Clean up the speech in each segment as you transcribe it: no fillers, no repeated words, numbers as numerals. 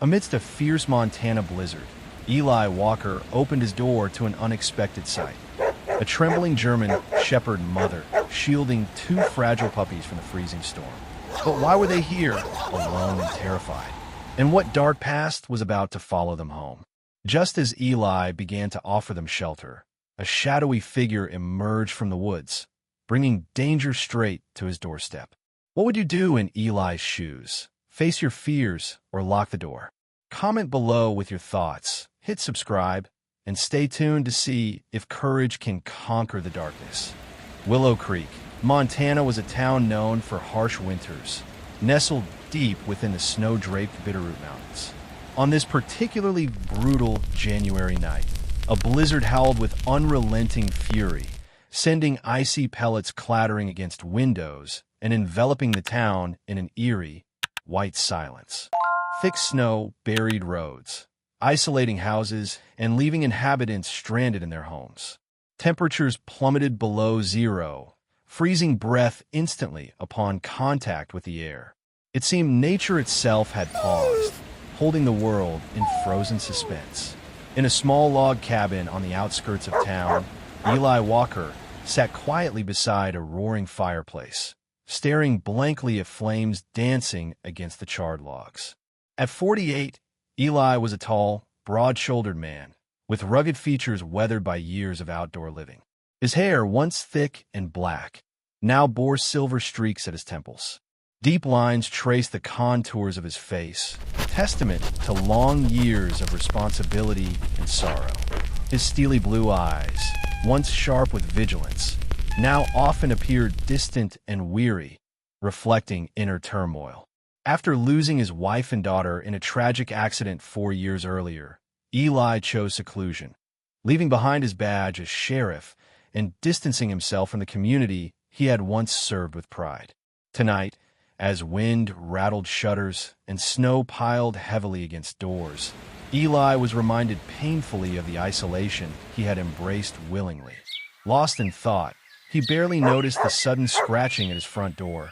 Amidst a fierce Montana blizzard, Eli Walker opened his door to an unexpected sight. A trembling German shepherd mother shielding two fragile puppies from the freezing storm. But why were they here, alone and terrified? And what dark past was about to follow them home? Just as Eli began to offer them shelter, a shadowy figure emerged from the woods, bringing danger straight to his doorstep. What would you do in Eli's shoes? Face your fears or lock the door? Comment below with your thoughts, hit subscribe, and stay tuned to see if courage can conquer the darkness. Willow Creek, Montana was a town known for harsh winters, nestled deep within the snow-draped Bitterroot Mountains. On this particularly brutal January night, a blizzard howled with unrelenting fury, sending icy pellets clattering against windows and enveloping the town in an eerie, white silence. Thick snow buried roads, isolating houses and leaving inhabitants stranded in their homes. Temperatures plummeted below zero, freezing breath instantly upon contact with the air. It seemed nature itself had paused, holding the world in frozen suspense. In a small log cabin on the outskirts of town, Eli Walker sat quietly beside a roaring fireplace, staring blankly at flames dancing against the charred logs. At 48, Eli was a tall, broad-shouldered man, with rugged features weathered by years of outdoor living. His hair, once thick and black, now bore silver streaks at his temples. Deep lines traced the contours of his face, testament to long years of responsibility and sorrow. His steely blue eyes, once sharp with vigilance, now often appeared distant and weary, reflecting inner turmoil. After losing his wife and daughter in a tragic accident 4 years earlier, Eli chose seclusion, leaving behind his badge as sheriff and distancing himself from the community he had once served with pride. Tonight, as wind rattled shutters and snow piled heavily against doors, Eli was reminded painfully of the isolation he had embraced willingly. Lost in thought, he barely noticed the sudden scratching at his front door.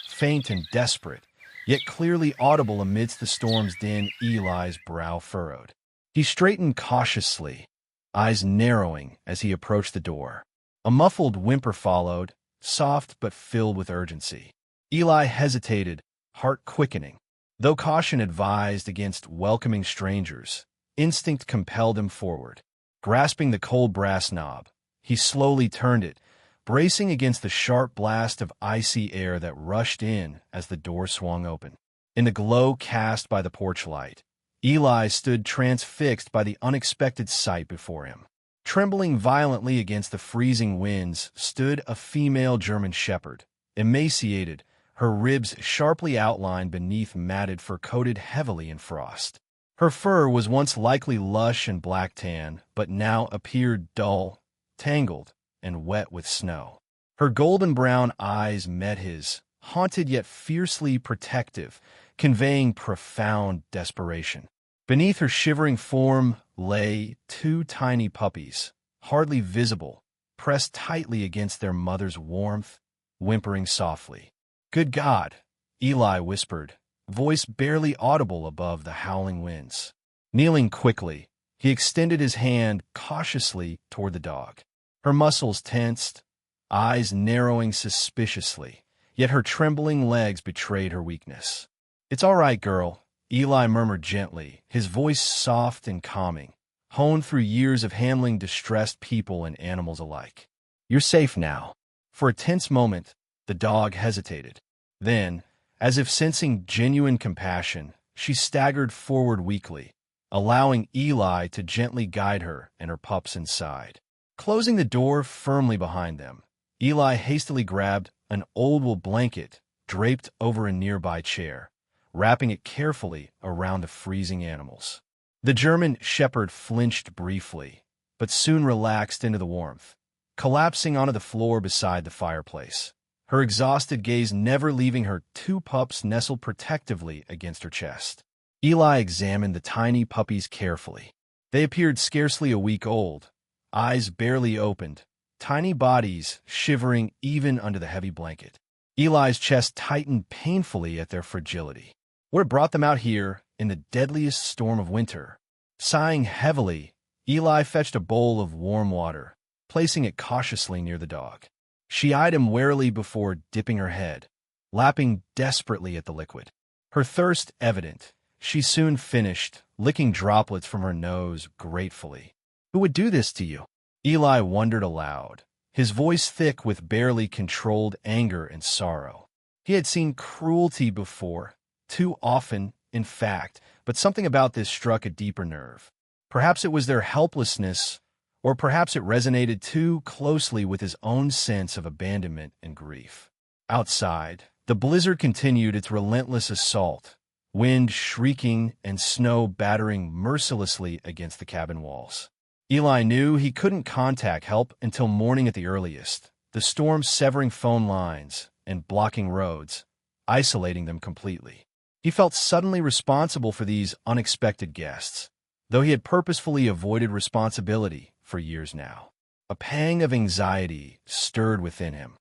Faint and desperate, yet clearly audible amidst the storm's din, Eli's brow furrowed. He straightened cautiously, eyes narrowing as he approached the door. A muffled whimper followed, soft but filled with urgency. Eli hesitated, heart quickening. Though caution advised against welcoming strangers, instinct compelled him forward. Grasping the cold brass knob, he slowly turned it, bracing against the sharp blast of icy air that rushed in as the door swung open. In the glow cast by the porch light, Eli stood transfixed by the unexpected sight before him. Trembling violently against the freezing winds stood a female German shepherd, emaciated, her ribs sharply outlined beneath matted fur coated heavily in frost. Her fur was once likely lush and black-tan, but now appeared dull, tangled, and wet with snow. Her golden-brown eyes met his, haunted yet fiercely protective, conveying profound desperation. Beneath her shivering form lay 2 tiny puppies, hardly visible, pressed tightly against their mother's warmth, whimpering softly. "Good God," Eli whispered, voice barely audible above the howling winds. Kneeling quickly, he extended his hand cautiously toward the dog. Her muscles tensed, eyes narrowing suspiciously, yet her trembling legs betrayed her weakness. "It's all right, girl," Eli murmured gently, his voice soft and calming, honed through years of handling distressed people and animals alike. "You're safe now." For a tense moment, the dog hesitated. Then, as if sensing genuine compassion, she staggered forward weakly, allowing Eli to gently guide her and her pups inside. Closing the door firmly behind them, Eli hastily grabbed an old wool blanket draped over a nearby chair, wrapping it carefully around the freezing animals. The German shepherd flinched briefly, but soon relaxed into the warmth, collapsing onto the floor beside the fireplace, her exhausted gaze never leaving her 2 pups nestled protectively against her chest. Eli examined the tiny puppies carefully. They appeared scarcely a week old, eyes barely opened, tiny bodies shivering even under the heavy blanket. Eli's chest tightened painfully at their fragility. What had brought them out here, in the deadliest storm of winter. Sighing heavily, Eli fetched a bowl of warm water, placing it cautiously near the dog. She eyed him warily before dipping her head, lapping desperately at the liquid. Her thirst evident, she soon finished, licking droplets from her nose gratefully. "Who would do this to you?" Eli wondered aloud, his voice thick with barely controlled anger and sorrow. He had seen cruelty before, too often, in fact, but something about this struck a deeper nerve. Perhaps it was their helplessness, or perhaps it resonated too closely with his own sense of abandonment and grief. Outside, the blizzard continued its relentless assault, wind shrieking and snow battering mercilessly against the cabin walls. Eli knew he couldn't contact help until morning at the earliest, the storm severing phone lines and blocking roads, isolating them completely. He felt suddenly responsible for these unexpected guests, though he had purposefully avoided responsibility for years now. A pang of anxiety stirred within him.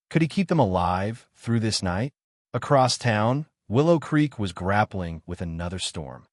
Could he keep them alive through this night? Across town, Willow Creek was grappling with another storm,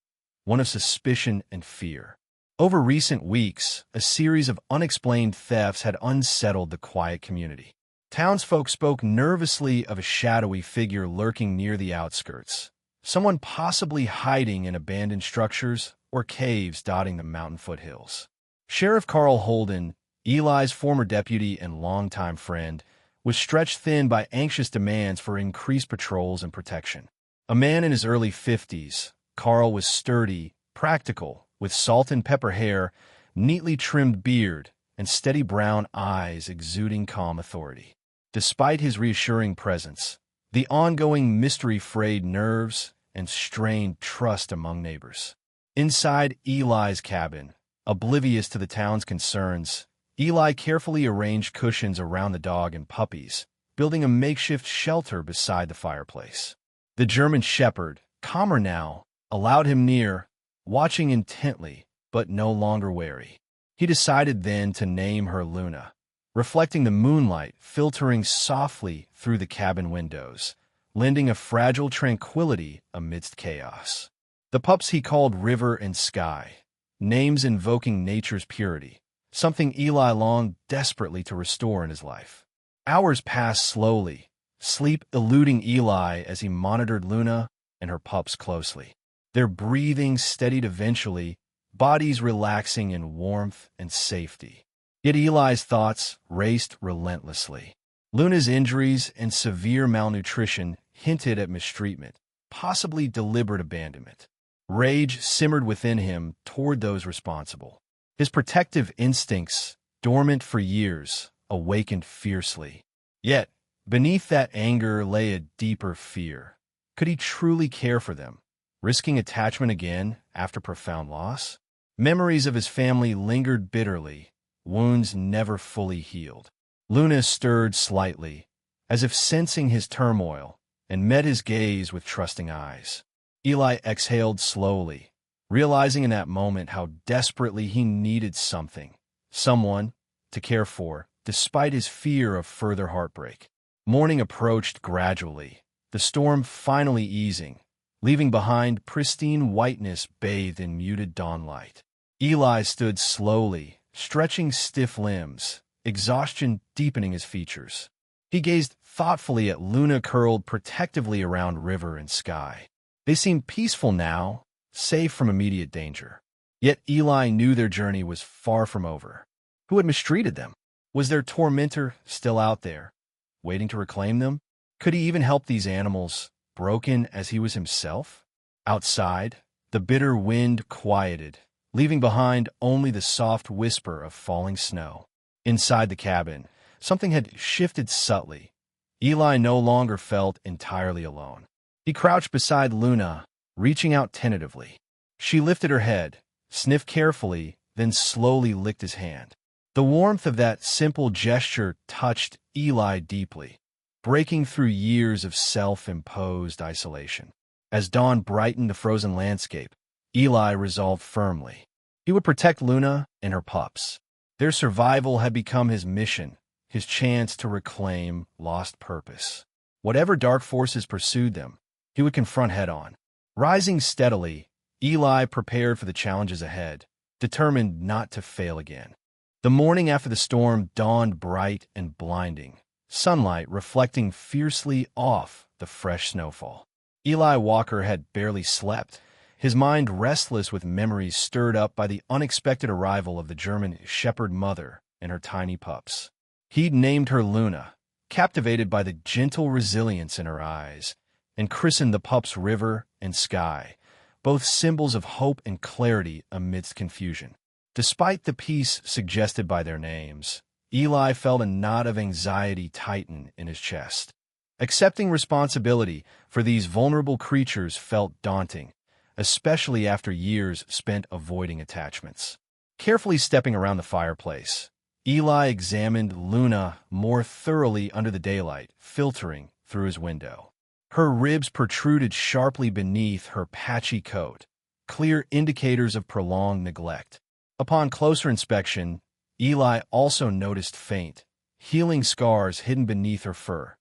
one of suspicion and fear. Over recent weeks, a series of unexplained thefts had unsettled the quiet community. Townsfolk spoke nervously of a shadowy figure lurking near the outskirts, someone possibly hiding in abandoned structures or caves dotting the mountain foothills. Sheriff Carl Holden, Eli's former deputy and longtime friend, was stretched thin by anxious demands for increased patrols and protection. A man in his early 50s, Carl was sturdy, practical, with salt and pepper hair, neatly trimmed beard, and steady brown eyes exuding calm authority. Despite his reassuring presence, the ongoing mystery frayed nerves and strained trust among neighbors. Inside Eli's cabin, oblivious to the town's concerns, Eli carefully arranged cushions around the dog and puppies, building a makeshift shelter beside the fireplace. The German shepherd, calmer now, allowed him near, watching intently, but no longer wary. He decided then to name her Luna, reflecting the moonlight filtering softly through the cabin windows, lending a fragile tranquility amidst chaos. The pups he called River and Sky, names invoking nature's purity, something Eli longed desperately to restore in his life. Hours passed slowly, sleep eluding Eli as he monitored Luna and her pups closely. Their breathing steadied eventually, bodies relaxing in warmth and safety. Yet Eli's thoughts raced relentlessly. Luna's injuries and severe malnutrition hinted at mistreatment, possibly deliberate abandonment. Rage simmered within him toward those responsible. His protective instincts, dormant for years, awakened fiercely. Yet, beneath that anger lay a deeper fear. Could he truly care for them, risking attachment again after profound loss? Memories of his family lingered bitterly, wounds never fully healed. Luna stirred slightly, as if sensing his turmoil, and met his gaze with trusting eyes. Eli exhaled slowly, realizing in that moment how desperately he needed someone, to care for, despite his fear of further heartbreak. Morning approached gradually, the storm finally easing, leaving behind pristine whiteness bathed in muted dawnlight. Eli stood slowly, stretching stiff limbs, exhaustion deepening his features. He gazed thoughtfully at Luna curled protectively around River and Sky. They seemed peaceful now, safe from immediate danger. Yet Eli knew their journey was far from over. Who had mistreated them? Was their tormentor still out there, waiting to reclaim them? Could he even help these animals, broken as he was himself? Outside, the bitter wind quieted, leaving behind only the soft whisper of falling snow. Inside the cabin, something had shifted subtly. Eli no longer felt entirely alone. He crouched beside Luna, reaching out tentatively. She lifted her head, sniffed carefully, then slowly licked his hand. The warmth of that simple gesture touched Eli deeply, breaking through years of self-imposed isolation. As dawn brightened the frozen landscape, Eli resolved firmly. He would protect Luna and her pups. Their survival had become his mission, his chance to reclaim lost purpose. Whatever dark forces pursued them, he would confront head-on. Rising steadily, Eli prepared for the challenges ahead, determined not to fail again. The morning after the storm dawned bright and blinding, sunlight reflecting fiercely off the fresh snowfall. Eli Walker had barely slept, his mind restless with memories stirred up by the unexpected arrival of the German shepherd mother and her tiny pups. He'd named her Luna, captivated by the gentle resilience in her eyes, and christened the pups River and Sky, both symbols of hope and clarity amidst confusion. Despite the peace suggested by their names, Eli felt a knot of anxiety tighten in his chest. Accepting responsibility for these vulnerable creatures felt daunting, especially after years spent avoiding attachments. Carefully stepping around the fireplace, Eli examined Luna more thoroughly under the daylight, filtering through his window. Her ribs protruded sharply beneath her patchy coat, clear indicators of prolonged neglect. Upon closer inspection, Eli also noticed faint, healing scars hidden beneath her fur,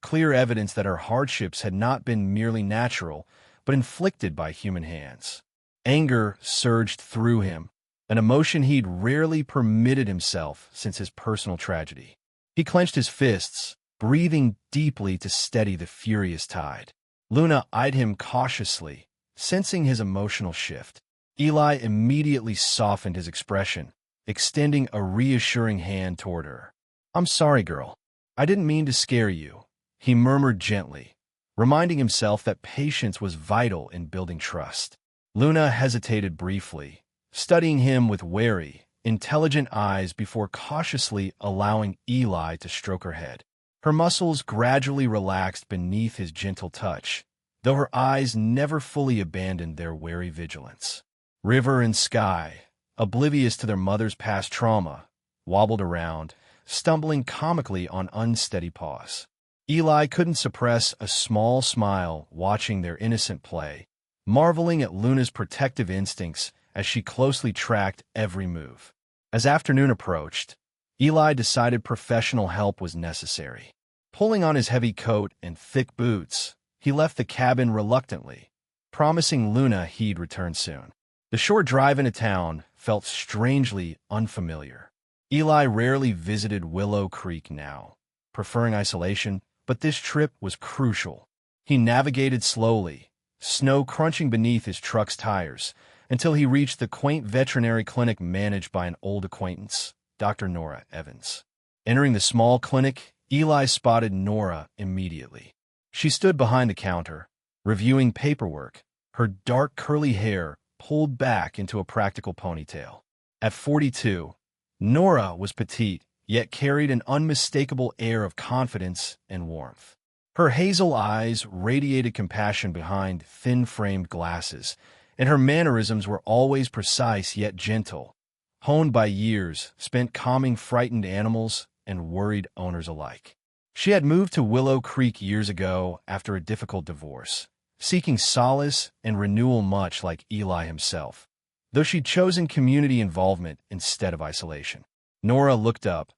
clear evidence that her hardships had not been merely natural, but inflicted by human hands. Anger surged through him, an emotion he'd rarely permitted himself since his personal tragedy. He clenched his fists, breathing deeply to steady the furious tide. Luna eyed him cautiously, sensing his emotional shift. Eli immediately softened his expression, extending a reassuring hand toward her. "I'm sorry, girl. I didn't mean to scare you," he murmured gently, reminding himself that patience was vital in building trust. Luna hesitated briefly, studying him with wary, intelligent eyes before cautiously allowing Eli to stroke her head. Her muscles gradually relaxed beneath his gentle touch, though her eyes never fully abandoned their wary vigilance. River and Sky, oblivious to their mother's past trauma, wobbled around, stumbling comically on unsteady paws. Eli couldn't suppress a small smile watching their innocent play, marveling at Luna's protective instincts as she closely tracked every move. As afternoon approached, Eli decided professional help was necessary. Pulling on his heavy coat and thick boots, he left the cabin reluctantly, promising Luna he'd return soon. The short drive into town felt strangely unfamiliar. Eli rarely visited Willow Creek now, preferring isolation, but this trip was crucial. He navigated slowly, snow crunching beneath his truck's tires, until he reached the quaint veterinary clinic managed by an old acquaintance, Dr. Nora Evans. Entering the small clinic, Eli spotted Nora immediately. She stood behind the counter, reviewing paperwork, her dark curly hair pulled back into a practical ponytail. At 42, Nora was petite, yet carried an unmistakable air of confidence and warmth. Her hazel eyes radiated compassion behind thin-framed glasses, and her mannerisms were always precise yet gentle, honed by years spent calming frightened animals and worried owners alike. She had moved to Willow Creek years ago after a difficult divorce, seeking solace and renewal much like Eli himself, though she'd chosen community involvement instead of isolation. Nora looked up,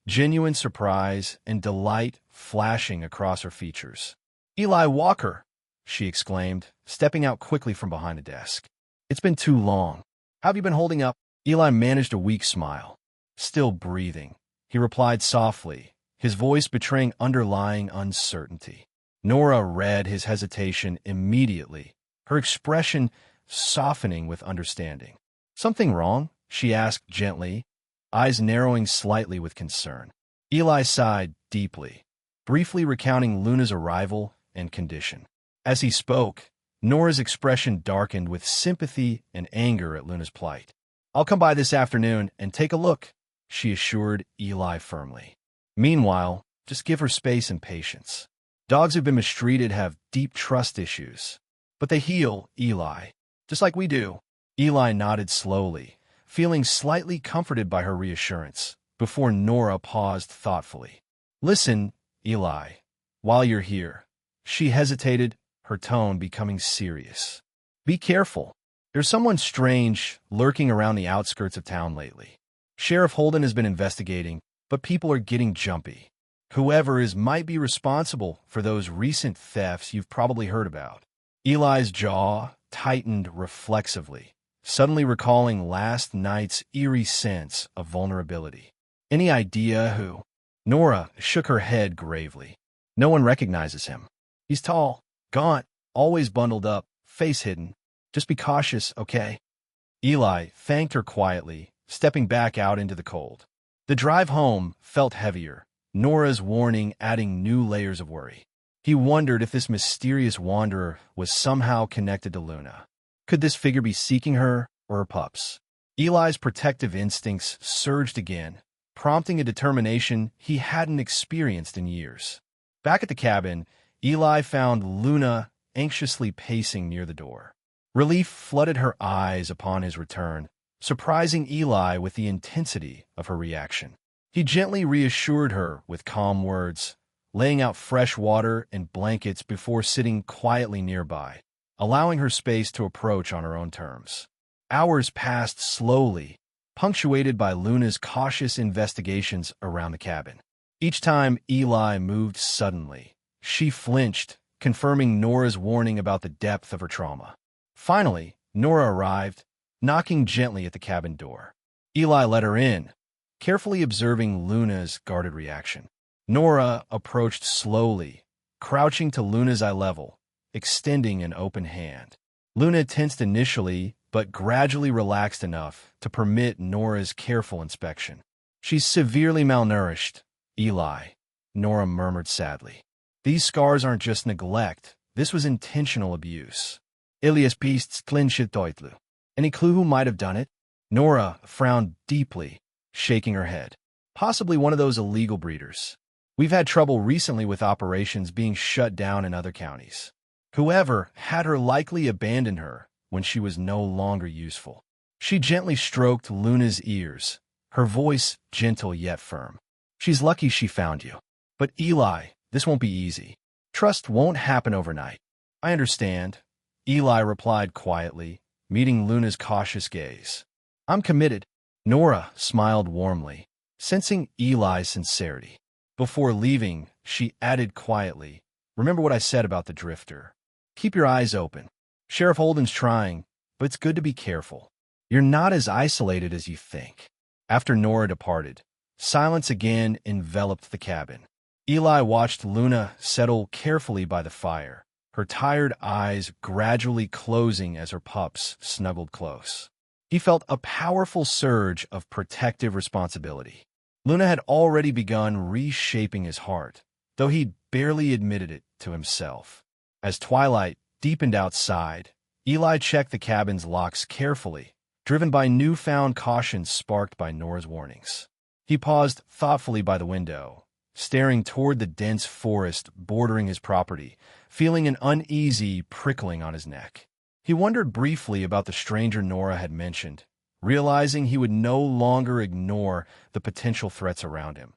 genuine surprise and delight flashing across her features. "Eli Walker!" she exclaimed, stepping out quickly from behind the desk. "It's been too long. How have you been holding up?" Eli managed a weak smile. "Still breathing," he replied softly, his voice betraying underlying uncertainty. Nora read his hesitation immediately, her expression softening with understanding. "Something wrong?" she asked gently, eyes narrowing slightly with concern. Eli sighed deeply, briefly recounting Luna's arrival and condition. As he spoke, Nora's expression darkened with sympathy and anger at Luna's plight. "I'll come by this afternoon and take a look," she assured Eli firmly. "Meanwhile, just give her space and patience. Dogs who've been mistreated have deep trust issues, but they heal, Eli, just like we do." Eli nodded slowly, feeling slightly comforted by her reassurance, before Nora paused thoughtfully. "Listen, Eli, while you're here." She hesitated, her tone becoming serious. "Be careful. There's someone strange lurking around the outskirts of town lately. Sheriff Holden has been investigating, but people are getting jumpy. Whoever is might be responsible for those recent thefts you've probably heard about." Eli's jaw tightened reflexively, suddenly recalling last night's eerie sense of vulnerability. Any idea who? Nora shook her head gravely. No one recognizes him. He's tall, gaunt, always bundled up, face hidden. Just be cautious, okay? Eli thanked her quietly, stepping back out into the cold. The drive home felt heavier, Nora's warning adding new layers of worry. He wondered if this mysterious wanderer was somehow connected to Luna. Could this figure be seeking her or her pups? Eli's protective instincts surged again, prompting a determination he hadn't experienced in years. Back at the cabin, Eli found Luna anxiously pacing near the door. Relief flooded her eyes upon his return, surprising Eli with the intensity of her reaction. He gently reassured her with calm words, laying out fresh water and blankets before sitting quietly nearby, allowing her space to approach on her own terms. Hours passed slowly, punctuated by Luna's cautious investigations around the cabin. Each time Eli moved suddenly, she flinched, confirming Nora's warning about the depth of her trauma. Finally, Nora arrived, knocking gently at the cabin door. Eli let her in, carefully observing Luna's guarded reaction. Nora approached slowly, crouching to Luna's eye level, extending an open hand. Luna tensed initially, but gradually relaxed enough to permit Nora's careful inspection. She's severely malnourished, Eli, Nora murmured sadly. These scars aren't just neglect, this was intentional abuse. Ilias beasts clinchet deutlu. Any clue who might have done it? Nora frowned deeply, shaking her head. Possibly one of those illegal breeders. We've had trouble recently with operations being shut down in other counties. Whoever had her likely abandoned her when she was no longer useful. She gently stroked Luna's ears, her voice gentle yet firm. She's lucky she found you. But Eli, this won't be easy. Trust won't happen overnight. I understand, Eli replied quietly, meeting Luna's cautious gaze. I'm committed. Nora smiled warmly, sensing Eli's sincerity. Before leaving, she added quietly, remember what I said about the drifter. Keep your eyes open. Sheriff Holden's trying, but it's good to be careful. You're not as isolated as you think. After Nora departed, silence again enveloped the cabin. Eli watched Luna settle carefully by the fire, her tired eyes gradually closing as her pups snuggled close. He felt a powerful surge of protective responsibility. Luna had already begun reshaping his heart, though he'd barely admitted it to himself. As twilight deepened outside, Eli checked the cabin's locks carefully, driven by newfound caution sparked by Nora's warnings. He paused thoughtfully by the window, staring toward the dense forest bordering his property, feeling an uneasy prickling on his neck. He wondered briefly about the stranger Nora had mentioned, realizing he would no longer ignore the potential threats around him,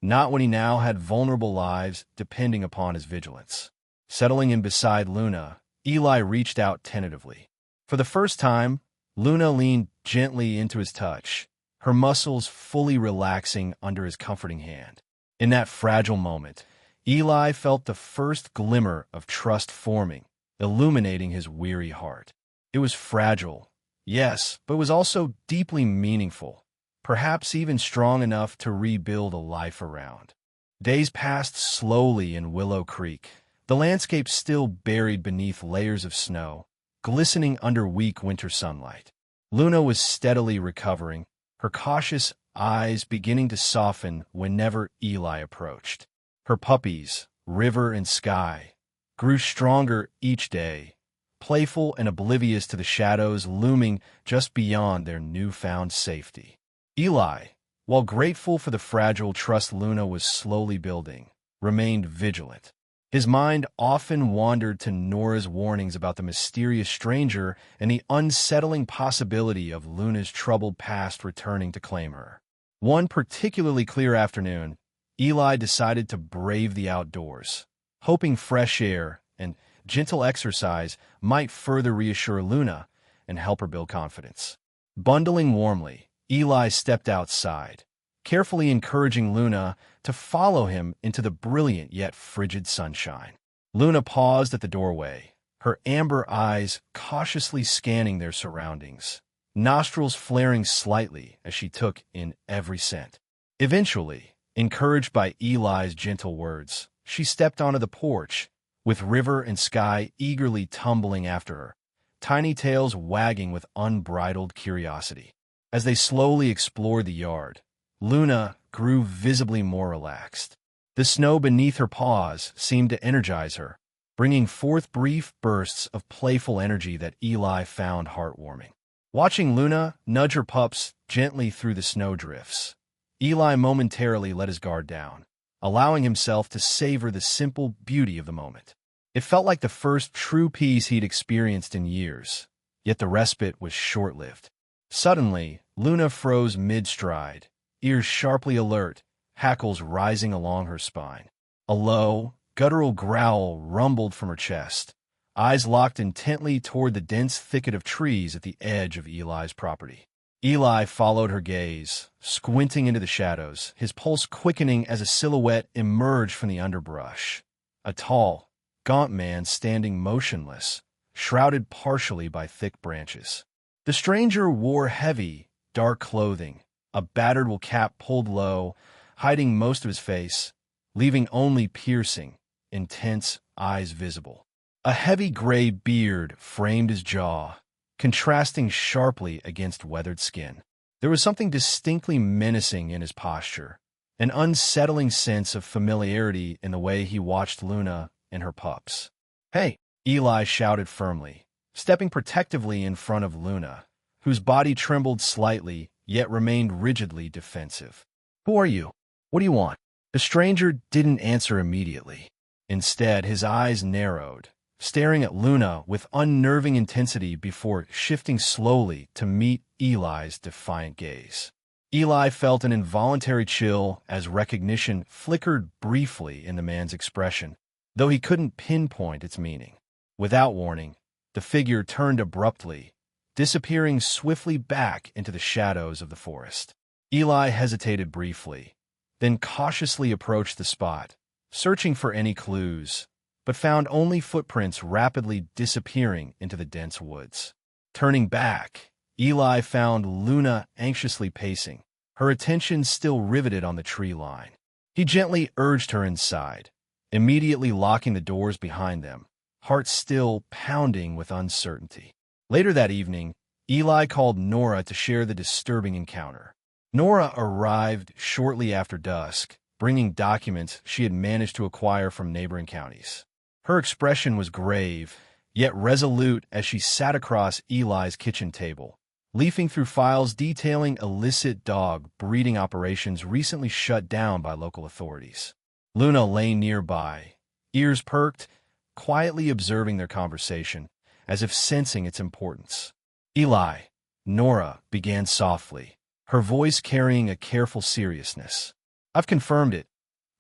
not when he now had vulnerable lives depending upon his vigilance. Settling in beside Luna, Eli reached out tentatively. For the first time, Luna leaned gently into his touch, her muscles fully relaxing under his comforting hand. In that fragile moment, Eli felt the first glimmer of trust forming, illuminating his weary heart. It was fragile, yes, but it was also deeply meaningful, perhaps even strong enough to rebuild a life around. Days passed slowly in Willow Creek, the landscape still buried beneath layers of snow, glistening under weak winter sunlight. Luna was steadily recovering, her cautious eyes beginning to soften whenever Eli approached. Her puppies, River and Sky, grew stronger each day, playful and oblivious to the shadows looming just beyond their newfound safety. Eli, while grateful for the fragile trust Luna was slowly building, remained vigilant. His mind often wandered to Nora's warnings about the mysterious stranger and the unsettling possibility of Luna's troubled past returning to claim her. One particularly clear afternoon, Eli decided to brave the outdoors, hoping fresh air and gentle exercise might further reassure Luna and help her build confidence. Bundling warmly, Eli stepped outside, carefully encouraging Luna to follow him into the brilliant yet frigid sunshine. Luna paused at the doorway, her amber eyes cautiously scanning their surroundings, nostrils flaring slightly as she took in every scent. Eventually, encouraged by Eli's gentle words, she stepped onto the porch, with river and sky eagerly tumbling after her, tiny tails wagging with unbridled curiosity. As they slowly explored the yard, Luna grew visibly more relaxed. The snow beneath her paws seemed to energize her, bringing forth brief bursts of playful energy that Eli found heartwarming. Watching Luna nudge her pups gently through the snowdrifts, Eli momentarily let his guard down, allowing himself to savor the simple beauty of the moment. It felt like the first true peace he'd experienced in years, yet the respite was short-lived. Suddenly, Luna froze mid-stride, ears sharply alert, hackles rising along her spine. A low, guttural growl rumbled from her chest, eyes locked intently toward the dense thicket of trees at the edge of Eli's property. Eli followed her gaze, squinting into the shadows, his pulse quickening as a silhouette emerged from the underbrush. A tall, gaunt man standing motionless, shrouded partially by thick branches. The stranger wore heavy, dark clothing, a battered wool cap pulled low, hiding most of his face, leaving only piercing, intense eyes visible. A heavy gray beard framed his jaw, contrasting sharply against weathered skin. There was something distinctly menacing in his posture, an unsettling sense of familiarity in the way he watched Luna and her pups. "Hey!" Eli shouted firmly, stepping protectively in front of Luna, whose body trembled slightly yet remained rigidly defensive. "Who are you? What do you want?" The stranger didn't answer immediately. Instead, his eyes narrowed, staring at Luna with unnerving intensity before shifting slowly to meet Eli's defiant gaze. Eli felt an involuntary chill as recognition flickered briefly in the man's expression, though he couldn't pinpoint its meaning. Without warning, the figure turned abruptly, disappearing swiftly back into the shadows of the forest. Eli hesitated briefly, then cautiously approached the spot, searching for any clues, but found only footprints rapidly disappearing into the dense woods. Turning back, Eli found Luna anxiously pacing, her attention still riveted on the tree line. He gently urged her inside, immediately locking the doors behind them, heart still pounding with uncertainty. Later that evening, Eli called Nora to share the disturbing encounter. Nora arrived shortly after dusk, bringing documents she had managed to acquire from neighboring counties. Her expression was grave, yet resolute as she sat across Eli's kitchen table, leafing through files detailing illicit dog breeding operations recently shut down by local authorities. Luna lay nearby, ears perked, quietly observing their conversation, as if sensing its importance. "Eli," Nora began softly, her voice carrying a careful seriousness. "I've confirmed it.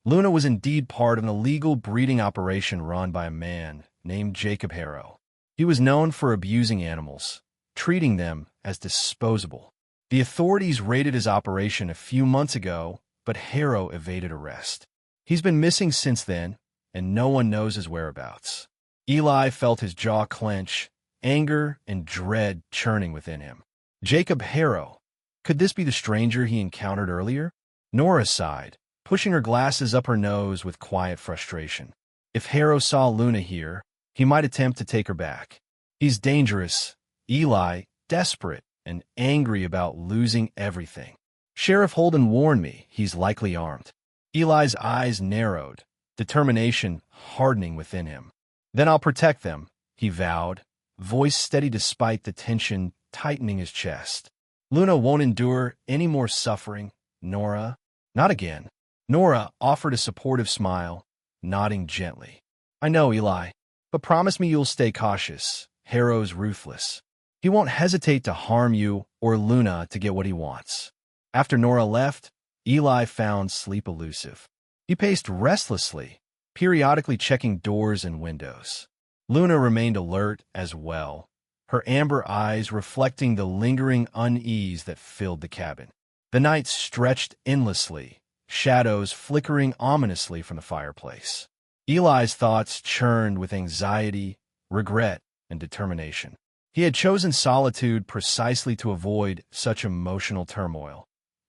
Luna was indeed part of an illegal breeding operation run by a man named Jacob Harrow. He was known for abusing animals, treating them as disposable. The authorities raided his operation a few months ago, but Harrow evaded arrest. He's been missing since then, and no one knows his whereabouts." Eli felt his jaw clench, anger and dread churning within him. Jacob Harrow. Could this be the stranger he encountered earlier? Nora sighed, pushing her glasses up her nose with quiet frustration. If Harrow saw Luna here, he might attempt to take her back. He's dangerous, Eli, desperate and angry about losing everything. Sheriff Holden warned me he's likely armed. Eli's eyes narrowed, determination hardening within him. "Then I'll protect them," he vowed, voice steady despite the tension tightening his chest. "Luna won't endure any more suffering, Nora. Not again." Nora offered a supportive smile, nodding gently. "I know, Eli, but promise me you'll stay cautious. Harrow's ruthless. He won't hesitate to harm you or Luna to get what he wants." After Nora left, Eli found sleep elusive. He paced restlessly, periodically checking doors and windows. Luna remained alert as well, her amber eyes reflecting the lingering unease that filled the cabin. The night stretched endlessly, shadows flickering ominously from the fireplace. Eli's thoughts churned with anxiety, regret, and determination. He had chosen solitude precisely to avoid such emotional turmoil.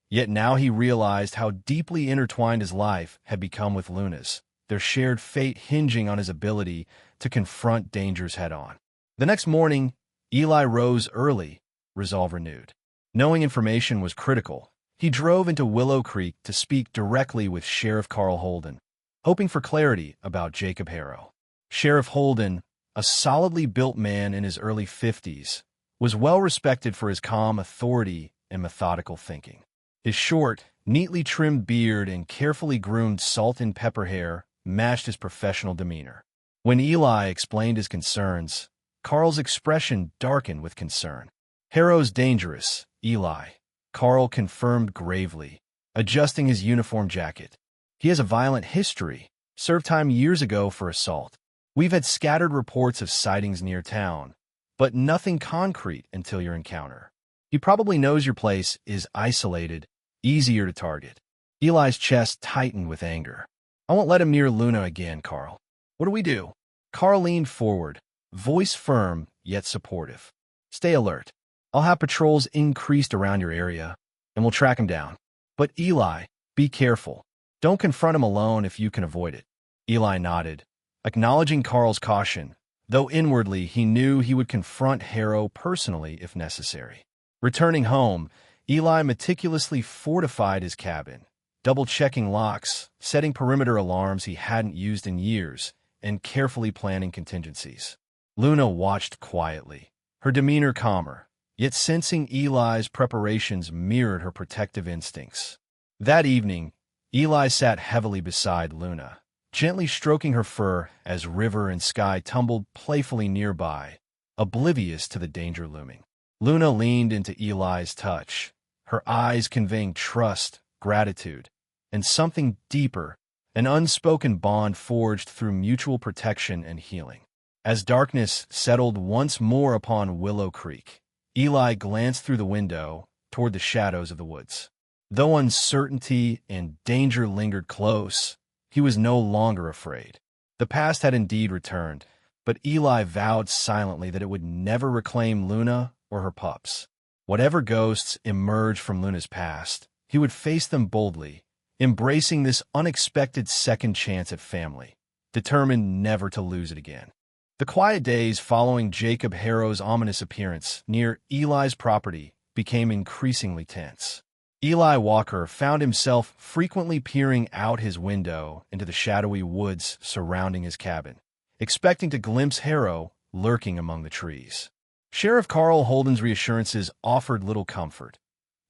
Yet now he realized how deeply intertwined his life had become with Luna's, their shared fate hinging on his ability to confront dangers head-on. The next morning, Eli rose early, resolve renewed. Knowing information was critical, he drove into Willow Creek to speak directly with Sheriff Carl Holden, hoping for clarity about Jacob Harrow. Sheriff Holden, a solidly built man in his early 50s, was well respected for his calm authority and methodical thinking. His short, neatly trimmed beard and carefully groomed salt and pepper hair matched his professional demeanor. When Eli explained his concerns, Carl's expression darkened with concern. "Harrow's dangerous, Eli," Carl confirmed gravely, adjusting his uniform jacket. "He has a violent history, served time years ago for assault. We've had scattered reports of sightings near town, but nothing concrete until your encounter. He probably knows your place is isolated, easier to target." Eli's chest tightened with anger. "I won't let him near Luna again, Carl. What do we do?" Carl leaned forward, voice firm yet supportive. "Stay alert. I'll have patrols increased around your area, and we'll track him down. But Eli, be careful. Don't confront him alone if you can avoid it." Eli nodded, acknowledging Carl's caution, though inwardly he knew he would confront Harrow personally if necessary. Returning home, Eli meticulously fortified his cabin, double-checking locks, setting perimeter alarms he hadn't used in years, and carefully planning contingencies. Luna watched quietly, her demeanor calmer, yet sensing Eli's preparations mirrored her protective instincts. That evening, Eli sat heavily beside Luna, gently stroking her fur as River and Sky tumbled playfully nearby, oblivious to the danger looming. Luna leaned into Eli's touch, her eyes conveying trust, gratitude, and something deeper, an unspoken bond forged through mutual protection and healing. As darkness settled once more upon Willow Creek, Eli glanced through the window toward the shadows of the woods. Though uncertainty and danger lingered close, he was no longer afraid. The past had indeed returned, but Eli vowed silently that it would never reclaim Luna or her pups. Whatever ghosts emerged from Luna's past, he would face them boldly, embracing this unexpected second chance at family, determined never to lose it again. The quiet days following Jacob Harrow's ominous appearance near Eli's property became increasingly tense. Eli Walker found himself frequently peering out his window into the shadowy woods surrounding his cabin, expecting to glimpse Harrow lurking among the trees. Sheriff Carl Holden's reassurances offered little comfort.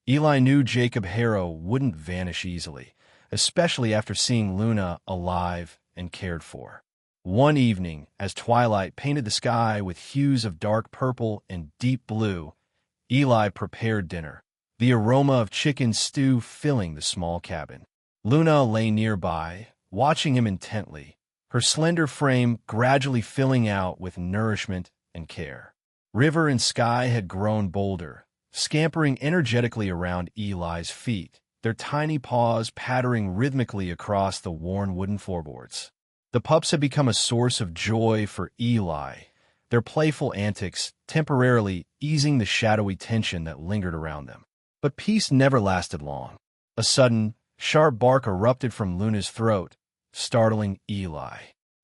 Eli knew Jacob Harrow wouldn't vanish easily, especially after seeing Luna alive and cared for. One evening, as twilight painted the sky with hues of dark purple and deep blue, Eli prepared dinner, the aroma of chicken stew filling the small cabin. Luna lay nearby, watching him intently, her slender frame gradually filling out with nourishment and care. River and Sky had grown bolder, scampering energetically around Eli's feet, their tiny paws pattering rhythmically across the worn wooden floorboards. The pups had become a source of joy for Eli, their playful antics temporarily easing the shadowy tension that lingered around them. But peace never lasted long. A sudden, sharp bark erupted from Luna's throat, startling Eli.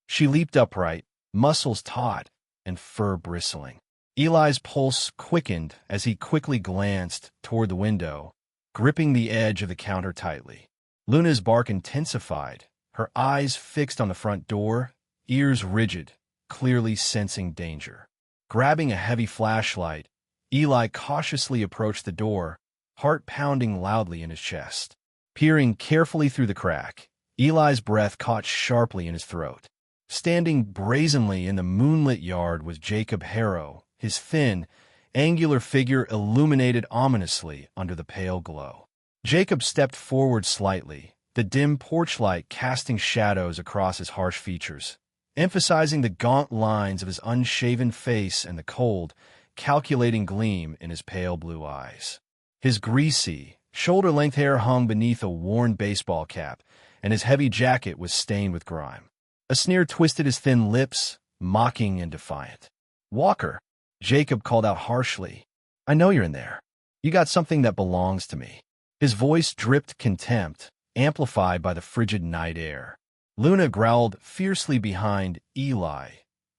She leaped upright, muscles taut and fur bristling. Eli's pulse quickened as he quickly glanced toward the window, gripping the edge of the counter tightly. Luna's bark intensified, her eyes fixed on the front door, ears rigid, clearly sensing danger. Grabbing a heavy flashlight, Eli cautiously approached the door, heart pounding loudly in his chest. Peering carefully through the crack, Eli's breath caught sharply in his throat. Standing brazenly in the moonlit yard was Jacob Harrow, his thin, angular figure illuminated ominously under the pale glow. Jacob stepped forward slightly, the dim porch light casting shadows across his harsh features, emphasizing the gaunt lines of his unshaven face and the cold, calculating gleam in his pale blue eyes. His greasy, shoulder-length hair hung beneath a worn baseball cap, and his heavy jacket was stained with grime. A sneer twisted his thin lips, mocking and defiant. "Walker," Jacob called out harshly, "I know you're in there. You got something that belongs to me." His voice dripped contempt, amplified by the frigid night air. Luna growled fiercely behind Eli,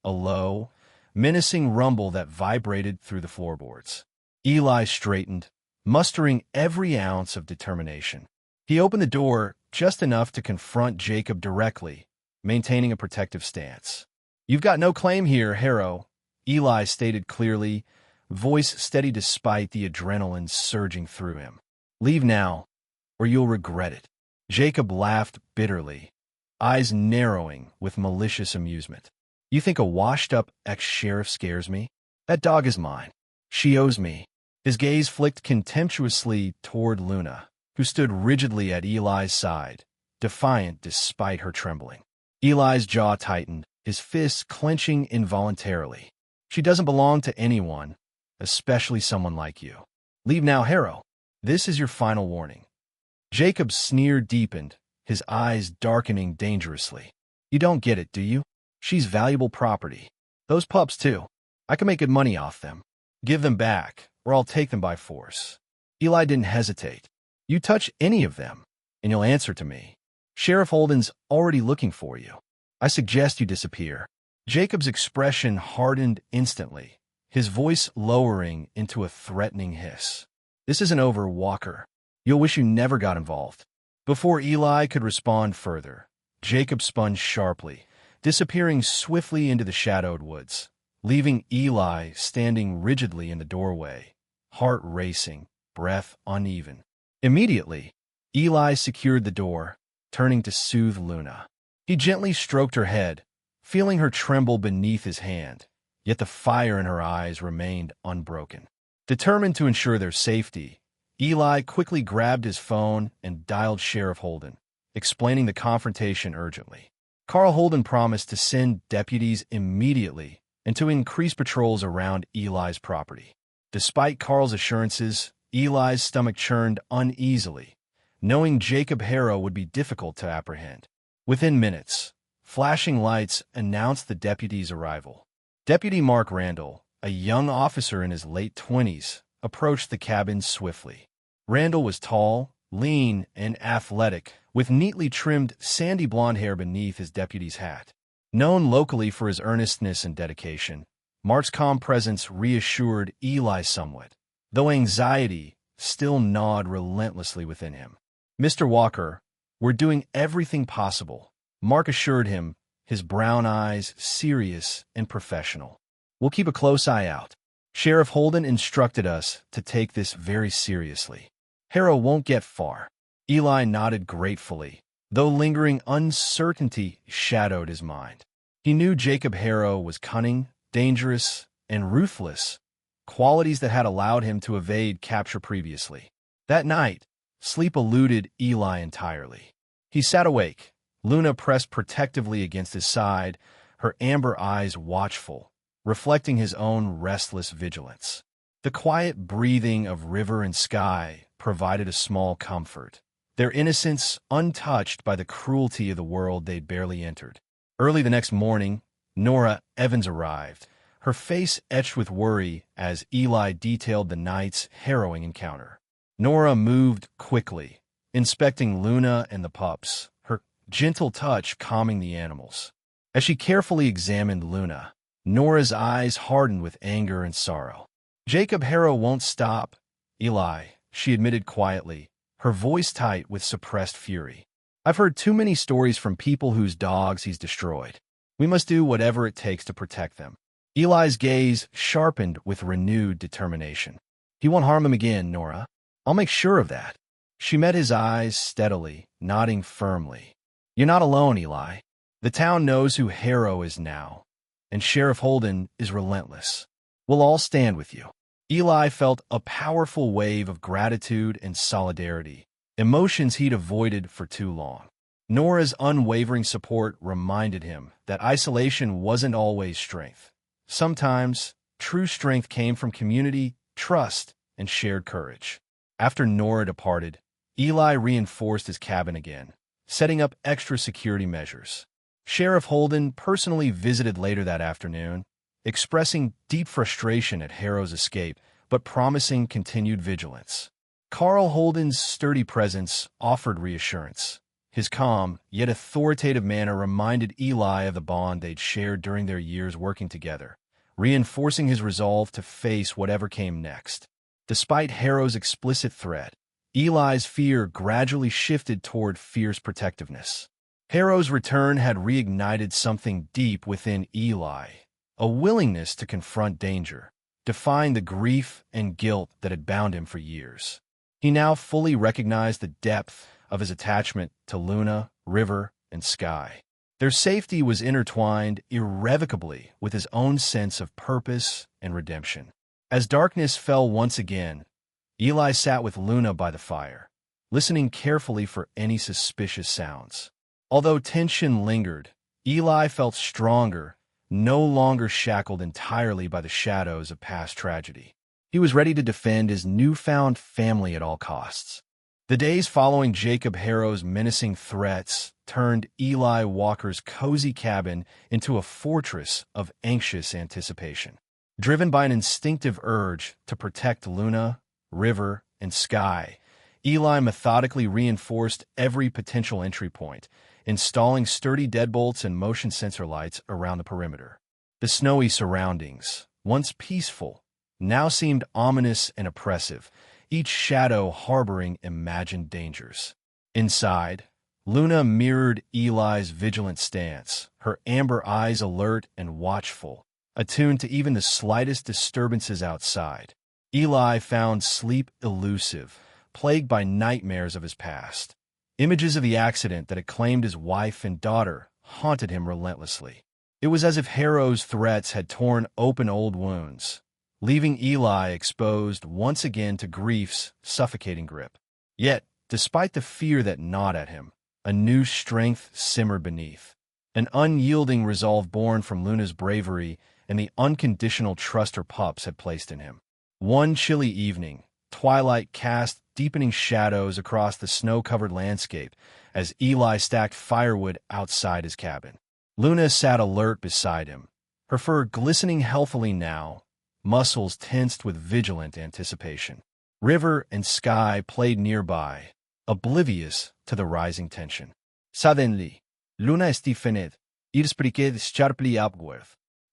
a low, menacing rumble that vibrated through the floorboards. Eli straightened, mustering every ounce of determination. He opened the door just enough to confront Jacob directly, maintaining a protective stance. "You've got no claim here, Harrow," Eli stated clearly, voice steady despite the adrenaline surging through him. "Leave now, or you'll regret it." Jacob laughed bitterly, eyes narrowing with malicious amusement. "You think a washed-up ex-sheriff scares me? That dog is mine. She owes me." His gaze flicked contemptuously toward Luna, who stood rigidly at Eli's side, defiant despite her trembling. Eli's jaw tightened, his fists clenching involuntarily. "She doesn't belong to anyone, especially someone like you. Leave now, Harrow. This is your final warning." Jacob's sneer deepened, his eyes darkening dangerously. "You don't get it, do you? She's valuable property. Those pups, too. I can make good money off them. Give them back, or I'll take them by force." Eli didn't hesitate. "You touch any of them, and you'll answer to me. Sheriff Holden's already looking for you. I suggest you disappear." Jacob's expression hardened instantly, his voice lowering into a threatening hiss. "This isn't over, Walker. You'll wish you never got involved." Before Eli could respond further, Jacob spun sharply, disappearing swiftly into the shadowed woods, leaving Eli standing rigidly in the doorway, heart racing, breath uneven. Immediately, Eli secured the door, turning to soothe Luna. He gently stroked her head, feeling her tremble beneath his hand, yet the fire in her eyes remained unbroken. Determined to ensure their safety, Eli quickly grabbed his phone and dialed Sheriff Holden, explaining the confrontation urgently. Carl Holden promised to send deputies immediately and to increase patrols around Eli's property. Despite Carl's assurances, Eli's stomach churned uneasily, knowing Jacob Harrow would be difficult to apprehend. Within minutes, flashing lights announced the deputy's arrival. Deputy Mark Randall, a young officer in his late 20s, approached the cabin swiftly. Randall was tall, lean, and athletic, with neatly trimmed sandy blonde hair beneath his deputy's hat. Known locally for his earnestness and dedication, Mark's calm presence reassured Eli somewhat, though anxiety still gnawed relentlessly within him. "Mr. Walker, we're doing everything possible," Mark assured him, his brown eyes serious and professional. "We'll keep a close eye out. Sheriff Holden instructed us to take this very seriously." "Harrow won't get far." Eli nodded gratefully, though lingering uncertainty shadowed his mind. He knew Jacob Harrow was cunning, dangerous, and ruthless, qualities that had allowed him to evade capture previously. That night, sleep eluded Eli entirely. He sat awake, Luna pressed protectively against his side, her amber eyes watchful, reflecting his own restless vigilance. The quiet breathing of river and sky provided a small comfort, their innocence untouched by the cruelty of the world they'd barely entered. Early the next morning, Nora Evans arrived, her face etched with worry as Eli detailed the night's harrowing encounter. Nora moved quickly, inspecting Luna and the pups, her gentle touch calming the animals. As she carefully examined Luna, Nora's eyes hardened with anger and sorrow. "Jacob Harrow won't stop, Eli," she admitted quietly, her voice tight with suppressed fury. "I've heard too many stories from people whose dogs he's destroyed. We must do whatever it takes to protect them." Eli's gaze sharpened with renewed determination. "He won't harm them again, Nora. I'll make sure of that." She met his eyes steadily, nodding firmly. "You're not alone, Eli. The town knows who Harrow is now, and Sheriff Holden is relentless. We'll all stand with you." Eli felt a powerful wave of gratitude and solidarity, emotions he'd avoided for too long. Nora's unwavering support reminded him that isolation wasn't always strength. Sometimes, true strength came from community, trust, and shared courage. After Nora departed, Eli reinforced his cabin again, setting up extra security measures. Sheriff Holden personally visited later that afternoon, expressing deep frustration at Harrow's escape, but promising continued vigilance. Carl Holden's sturdy presence offered reassurance. His calm, yet authoritative manner reminded Eli of the bond they'd shared during their years working together, reinforcing his resolve to face whatever came next. Despite Harrow's explicit threat, Eli's fear gradually shifted toward fierce protectiveness. Harrow's return had reignited something deep within Eli, a willingness to confront danger, defying the grief and guilt that had bound him for years. He now fully recognized the depth of his attachment to Luna, River, and Sky. Their safety was intertwined irrevocably with his own sense of purpose and redemption. As darkness fell once again, Eli sat with Luna by the fire, listening carefully for any suspicious sounds. Although tension lingered, Eli felt stronger, no longer shackled entirely by the shadows of past tragedy. He was ready to defend his newfound family at all costs. The days following Jacob Harrow's menacing threats turned Eli Walker's cozy cabin into a fortress of anxious anticipation. Driven by an instinctive urge to protect Luna, River, and Sky, Eli methodically reinforced every potential entry point, installing sturdy deadbolts and motion sensor lights around the perimeter. The snowy surroundings, once peaceful, now seemed ominous and oppressive, each shadow harboring imagined dangers. Inside, Luna mirrored Eli's vigilant stance, her amber eyes alert and watchful, attuned to even the slightest disturbances outside. Eli found sleep elusive, plagued by nightmares of his past. Images of the accident that had claimed his wife and daughter haunted him relentlessly. It was as if Harrow's threats had torn open old wounds, leaving Eli exposed once again to grief's suffocating grip. Yet, despite the fear that gnawed at him, a new strength simmered beneath, an unyielding resolve born from Luna's bravery and the unconditional trust her pups had placed in him. One chilly evening, twilight cast deepening shadows across the snow-covered landscape as Eli stacked firewood outside his cabin. Luna sat alert beside him, her fur glistening healthily now, muscles tensed with vigilant anticipation. River and Sky played nearby, oblivious to the rising tension. Suddenly, Luna stiffened, ears pricked sharply upward.